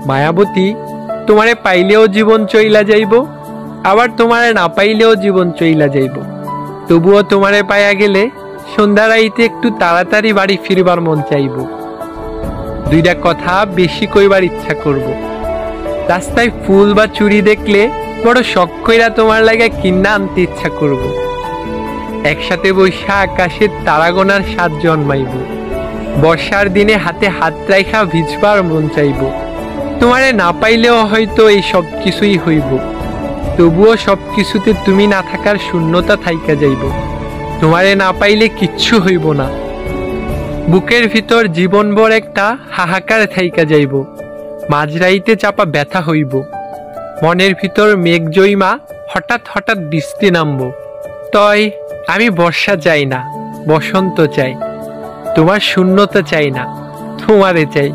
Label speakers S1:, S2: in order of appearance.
S1: মায়াবতী, তোমারে পাইলেও জীবন চইলা যাইব, আবার তোমারে না পাইলেও জীবন চইলা যাইব। তবুও তোমারে পাইয়া গেলে সন্ধ্যা রাইতে একটু তাড়াতাড়ি বাড়ি ফিরবার মন চাইব। দুইটা কথা বেশি কইবার ইচ্ছা করব। রাস্তায় ফুল বা চুড়ি দেখলে বড় শখ কইরা তোমার লাগা কিন্না আনতে ইচ্ছা করব। একসাথে বৈশা আকাশের তারা গোনার স্বাদ জন্মাইব। বর্ষার দিনে হাতে হাত রাইখা ভিজবার মন চাইব। তোমারে না পাইলেও হয়তো এই সব কিছুই হইব, তবুও সব কিছুতে তুমি না থাকার শূন্যতা থাইকা যাইব। তোমারে না পাইলে কিচ্ছু হইব না, বুকের ভিতর জীবনভর একটা হাহাকার থাইকা যাইব। মাঝরাইতে চাপা ব্যথা হইব, মনের ভিতর মেঘ জইমা হঠাৎ হঠাৎ বৃষ্টি নামব। তয় আমি বর্ষা চাই না, বসন্ত চাই, তোমার শূন্যতা চাই না, তোমারে চাই।